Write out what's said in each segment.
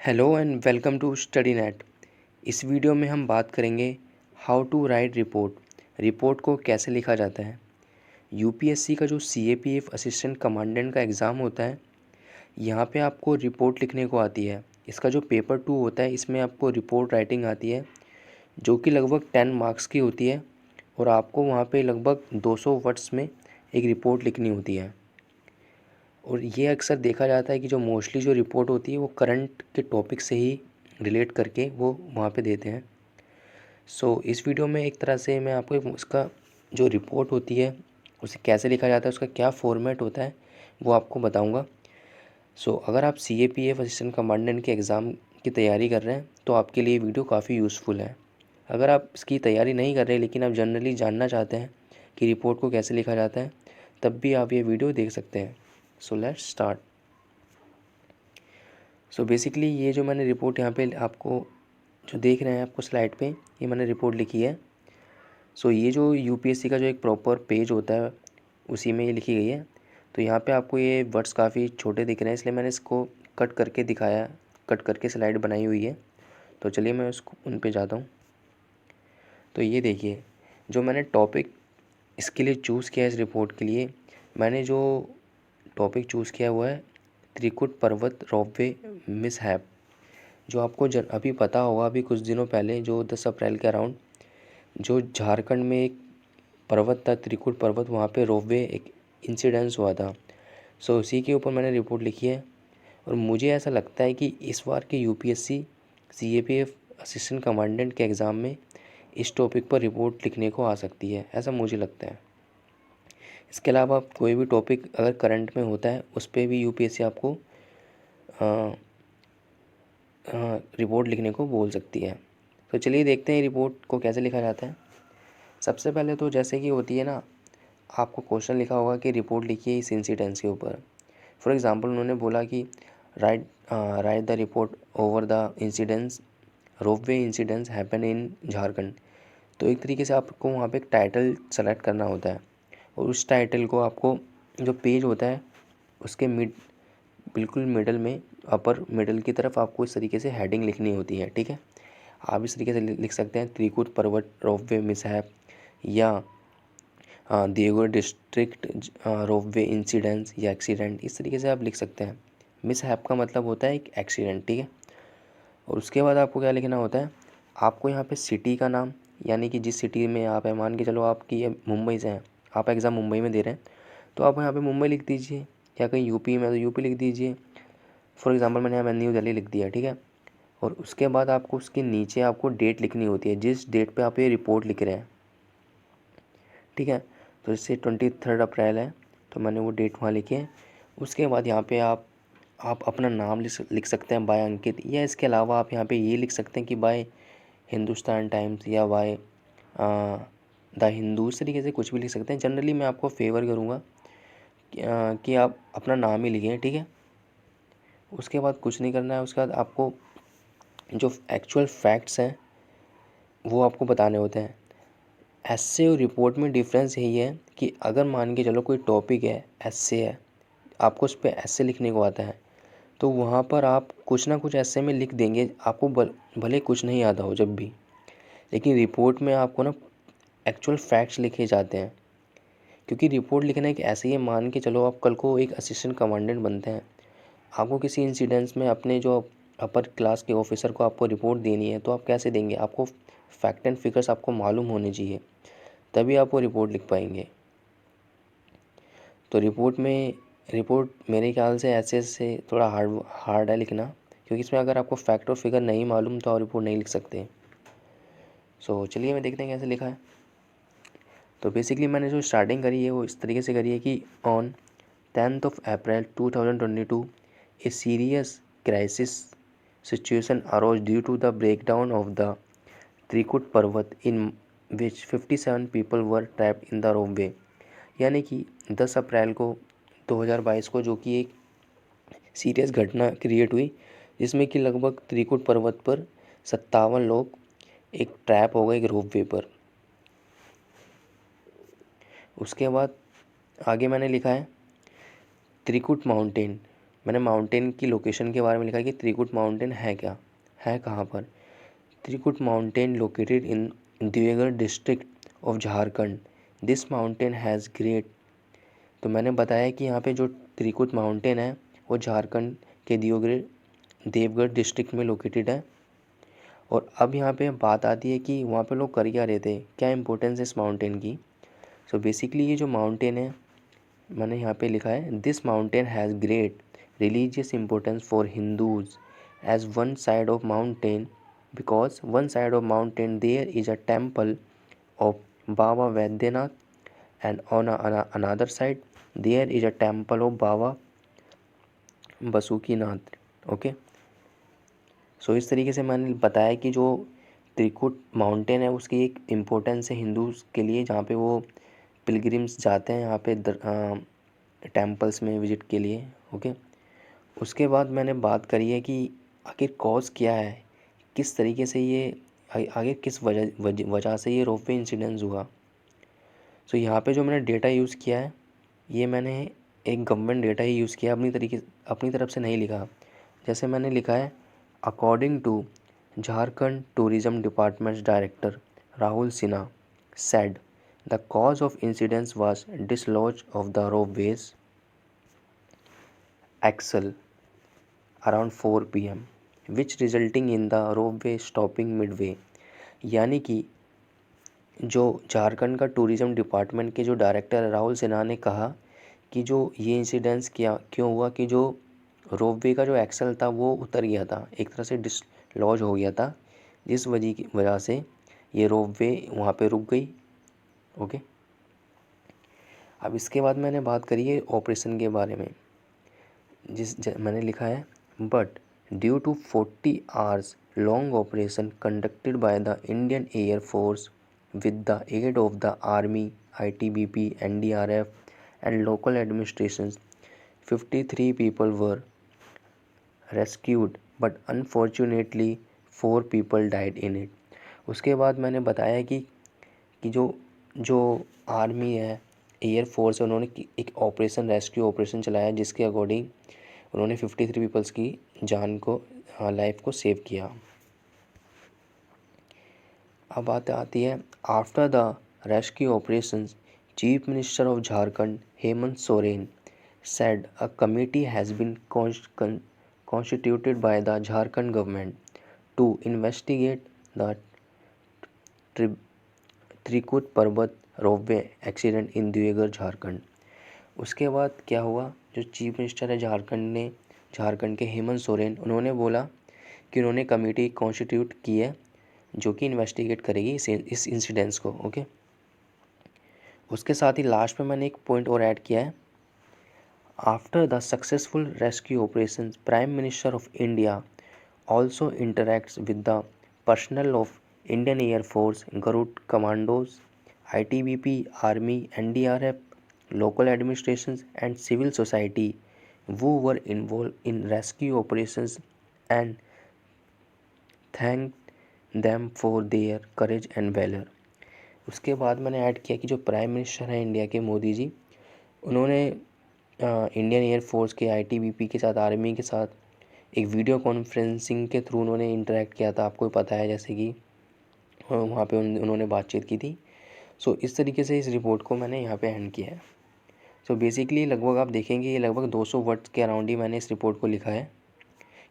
Hello and welcome to Study Net. इस वीडियो में हम बात करेंगे हाउ टू राइट रिपोर्ट को कैसे लिखा जाता है। यूपीएससी का जो सीएपीएफ असिस्टेंट कमांडेंट का एग्ज़ाम होता है, यहाँ पे आपको रिपोर्ट लिखने को आती है। इसका जो पेपर 2 होता है, इसमें आपको रिपोर्ट राइटिंग आती है, जो कि लगभग 10 मार्क्स की होती है और आपको वहाँ पे लगभग 200 वर्ड्स में एक रिपोर्ट लिखनी होती है। और ये अक्सर देखा जाता है कि जो मोस्टली जो रिपोर्ट होती है वो करंट के टॉपिक से ही रिलेट करके वो वहाँ पे देते हैं। इस वीडियो में एक तरह से मैं आपको उसका जो रिपोर्ट होती है उसे कैसे लिखा जाता है, उसका क्या फॉर्मेट होता है, वो आपको बताऊंगा। अगर आप सीएपीएफ असिस्टेंट कमांडेंट के एग्ज़ाम की तैयारी कर रहे हैं तो आपके लिए वीडियो काफ़ी यूज़फुल है। अगर आप इसकी तैयारी नहीं कर रहे लेकिन आप जनरली जानना चाहते हैं कि रिपोर्ट को कैसे लिखा जाता है, तब भी आप ये वीडियो देख सकते हैं। Let's start. बेसिकली ये जो मैंने रिपोर्ट यहाँ पे आपको जो देख रहे हैं आपको स्लाइड पे, ये मैंने रिपोर्ट लिखी है। ये जो यूपीएससी का जो एक प्रॉपर पेज होता है उसी में ये लिखी गई है। तो यहाँ पे आपको ये वर्ड्स काफ़ी छोटे दिख रहे हैं, इसलिए मैंने इसको कट करके दिखाया, कट करके स्लाइड बनाई हुई है। तो चलिए मैं उसको उन पे जाता हूँ। तो ये देखिए, जो मैंने टॉपिक इसके लिए चूज़ किया, इस रिपोर्ट के लिए मैंने जो टॉपिक चूज़ किया हुआ है त्रिकुट पर्वत रोपवे मिसहैप। जो आपको अभी पता होगा, अभी कुछ दिनों पहले जो 10 अप्रैल के अराउंड जो झारखंड में एक पर्वत था त्रिकुट पर्वत, वहाँ पे रोपवे एक इंसिडेंस हुआ था। उसी के ऊपर मैंने रिपोर्ट लिखी है। और मुझे ऐसा लगता है कि इस बार के यूपीएससी सीएपीएफ असिस्टेंट कमांडेंट के एग्ज़ाम में इस टॉपिक पर रिपोर्ट लिखने को आ सकती है, ऐसा मुझे लगता है। इसके अलावा कोई भी टॉपिक अगर करंट में होता है उस पर भी यूपीएससी आपको रिपोर्ट लिखने को बोल सकती है। तो चलिए देखते हैं रिपोर्ट को कैसे लिखा जाता है। सबसे पहले तो जैसे कि होती है ना, आपको क्वेश्चन लिखा होगा कि रिपोर्ट लिखिए इस इंसिडेंस के ऊपर। फॉर एग्जांपल उन्होंने बोला कि right the report over the incidence ropeway incidence happen in Jharkhand. तो एक तरीके से आपको वहाँ पे एक टाइटल सेलेक्ट करना होता है और उस टाइटल को आपको जो पेज होता है उसके बिल्कुल मिडल में, अपर मिडल की तरफ आपको इस तरीके से हेडिंग लिखनी होती है। ठीक है, आप इस तरीके से लिख सकते हैं त्रिकुट पर्वत रोपवे मिसहैप या देवगढ़ डिस्ट्रिक्ट रोपवे इंसिडेंस या एक्सीडेंट। इस तरीके से आप लिख सकते हैं। मिसहैप का मतलब होता है एक एक्सीडेंट। ठीक है, और उसके बाद आपको क्या लिखना होता है, आपको यहाँ पे सिटी का नाम, यानी कि जिस सिटी में आप हैं, मान के चलो आपकी ये मुंबई से हैं, आप एग्ज़ाम मुंबई में दे रहे हैं तो आप यहाँ पे मुंबई लिख दीजिए, या कहीं यूपी में तो यूपी लिख दीजिए। फॉर एग्ज़ाम्पल मैंने यहाँ न्यू दिल्ली लिख दिया। ठीक है, और उसके बाद आपको उसके नीचे आपको डेट लिखनी होती है, जिस डेट पे आप ये रिपोर्ट लिख रहे हैं। ठीक है, तो जैसे 23 अप्रैल है तो मैंने वो डेट वहाँ लिखी है। उसके बाद यहाँ पे आप अपना नाम लिख सकते हैं बाय अंकित, या इसके अलावा आप यहाँ पे ये लिख सकते हैं कि बाय हिंदुस्तान टाइम्स या बाय द हिंदू। इस तरीके से कुछ भी लिख सकते हैं। जनरली मैं आपको फेवर करूँगा कि आप अपना नाम ही लिखें। ठीक है, उसके बाद कुछ नहीं करना है। उसके बाद आपको जो एक्चुअल फैक्ट्स हैं वो आपको बताने होते हैं। एस्से और रिपोर्ट में डिफरेंस यही है कि अगर मान के चलो कोई टॉपिक है, एस्से है, आपको उस पर एस्से लिखने को आता है तो वहाँ पर आप कुछ ना कुछ एस्से में लिख देंगे, आपको भले कुछ नहीं आता हो जब भी। लेकिन रिपोर्ट में आपको ना एक्चुअल फैक्ट्स लिखे जाते हैं, क्योंकि रिपोर्ट लिखना एक ऐसे ही, मान के चलो आप कल को एक असिस्टेंट कमांडेंट बनते हैं, आपको किसी इंसिडेंट्स में अपने जो अपर क्लास के ऑफिसर को आपको रिपोर्ट देनी है तो आप कैसे देंगे, आपको फैक्ट एंड फिगर्स आपको मालूम होने चाहिए, तभी आप वो रिपोर्ट लिख पाएंगे। तो रिपोर्ट मेरे ख्याल से ऐसे से थोड़ा हार्ड है लिखना, क्योंकि इसमें अगर आपको फैक्ट और फिगर नहीं मालूम तो आप रिपोर्ट नहीं लिख सकते। चलिए मैं देखते हैं कैसे लिखा है। तो बेसिकली मैंने जो स्टार्टिंग करी है वो इस तरीके से करी है कि on 10th April 2022 a serious crisis situation arose due to the breakdown of the Trikut Parvat in which 57 people were trapped in the roadway। यानी कि 10 अप्रैल को 2022 को जो कि एक सीरियस घटना क्रिएट हुई, जिसमें कि लगभग त्रिकुट पर्वत पर 57 लोग एक ट्रैप हो गए एक रोपवे पर। उसके बाद आगे मैंने लिखा है त्रिकुट माउंटेन मैंने माउंटेन की लोकेशन के बारे में लिखा कि त्रिकुट माउंटेन है क्या, है कहाँ पर। त्रिकुट माउंटेन लोकेटेड इन देवगढ़ district of Jharkhand. This mountain has great. तो मैंने बताया कि यहाँ पे जो त्रिकुट माउंटेन है वो झारखंड के देवगढ़ डिस्ट्रिक्ट में लोकेटेड है। और अब यहाँ पे बात आती है कि वहाँ पे लोग कर क्या रहे थे, क्या इम्पोर्टेंस है इस माउंटेन की। सो बेसिकली ये जो माउंटेन है मैंने यहाँ पे लिखा है, this mountain has great religious importance for Hindus as one side of mountain, because one side of mountain there is a temple of Baba Vaidyanath and on another side there is a temple of Baba Basukinath. Okay, so इस तरीके से मैंने बताया कि जो Trikut mountain है उसकी एक इम्पोर्टेंस है हिंदूज़ के लिए, जहाँ पे वो पिलग्रिम्स जाते हैं यहाँ पे टेम्पल्स में विजिट के लिए। ओके, उसके बाद मैंने बात करी है कि आखिर कॉज क्या है, किस तरीके से ये आगे किस वजह से ये रोपवे इंसिडेंस हुआ। सो यहाँ पे जो मैंने डेटा यूज़ किया है ये मैंने एक गवर्नमेंट डेटा ही यूज़ किया, अपनी तरफ से नहीं लिखा। जैसे मैंने लिखा है, according to Jharkhand tourism departments director Rahul Sinha said the cause of incidents was dislodge of the ropeways axle around 4 p.m. which resulting in the ropeway stopping midway। यानी कि जो झारखंड का टूरिज़्म डिपार्टमेंट के जो डायरेक्टर है राहुल सिन्हा ने कहा कि जो ये इंसिडेंस क्यों हुआ कि जो रोपवे का जो एक्सल था वो उतर गया था, एक तरह से डिसलॉज हो गया था, जिस वजह से ये रोपवे वहाँ पे रुक गई। ओके, अब इसके बाद मैंने बात करी है ऑपरेशन के बारे में, मैंने लिखा है, but due to 40 hours long operation conducted by the Indian air force with the aid of the Army, ITBP, NDRF and local administrations, 53 people were rescued but unfortunately 4 people died in it। उसके बाद मैंने बताया कि जो army है, air force है, उन्होंने एक ऑपरेशन रेस्क्यू ऑपरेशन चलाया जिसके अकॉर्डिंग उन्होंने 53 पीपल्स की जान को लाइफ को सेव किया। अब बात आती है, after the rescue operations chief minister of Jharkhand Hemant Soren said a committee has been constituted by the Jharkhand government to investigate the Trikut Parvat ropeway accident in देवगढ़ झारखंड। उसके बाद क्या हुआ, जो चीफ मिनिस्टर है झारखंड के हेमंत सोरेन, उन्होंने बोला कि उन्होंने कमेटी कॉन्स्टिट्यूट की है जो कि इन्वेस्टिगेट करेगी इस इंसिडेंट्स को। ओके, उसके साथ ही लास्ट में मैंने एक पॉइंट और ऐड किया है, after the successful rescue operation prime minister of India also interacts with the personnel of Indian air force, Garud commandos, ITBP, army, NDRF, local administrations and civil society who were involved in rescue operations and thanked them for their courage and valor। उसके बाद मैंने add किया कि जो prime minister हैं India के मोदी जी, उन्होंने Indian air force के ITBP के साथ, आर्मी के साथ एक वीडियो कॉन्फ्रेंसिंग के थ्रू उन्होंने इंटरेक्ट किया था, आपको पता है, जैसे कि वहाँ पे उन्होंने बातचीत की थी। सो इस तरीके से इस रिपोर्ट को मैंने यहाँ पे एंड किया है। सो बेसिकली लगभग आप देखेंगे ये लगभग 200 वर्ड्स के अराउंड ही मैंने इस रिपोर्ट को लिखा है,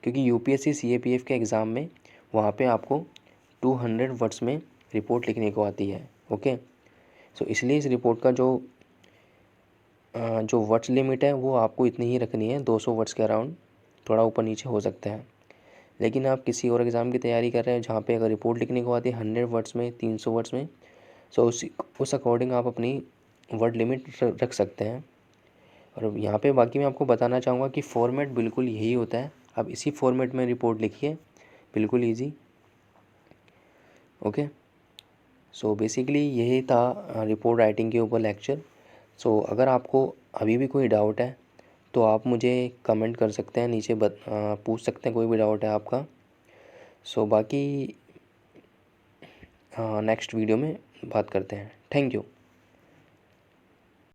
क्योंकि UPSC CAPF के एग्ज़ाम में वहाँ पे आपको 200 वर्ड्स में रिपोर्ट लिखने को आती है। ओके, सो इसलिए इस रिपोर्ट का जो वर्ड्स लिमिट है वो आपको इतनी ही रखनी है, 200 वर्ड्स के अराउंड, थोड़ा ऊपर नीचे हो सकता है। लेकिन आप किसी और एग्ज़ाम की तैयारी कर रहे हैं जहाँ पे अगर रिपोर्ट लिखने को आती है 100 वर्ड्स में, 300 वर्ड्स में, सो उस अकॉर्डिंग आप अपनी वर्ड लिमिट रख सकते हैं। और यहाँ पे बाकी मैं आपको बताना चाहूँगा कि फॉर्मेट बिल्कुल यही होता है, आप इसी फॉर्मेट में रिपोर्ट लिखिए, बिल्कुल ईजी। ओके, सो बेसिकली यही था रिपोर्ट राइटिंग के ऊपर लेक्चर। सो अगर आपको अभी भी कोई डाउट है तो आप मुझे कमेंट कर सकते हैं, नीचे पूछ सकते हैं, कोई भी डाउट है आपका। सो बाकी नेक्स्ट वीडियो में बात करते हैं। Thank you.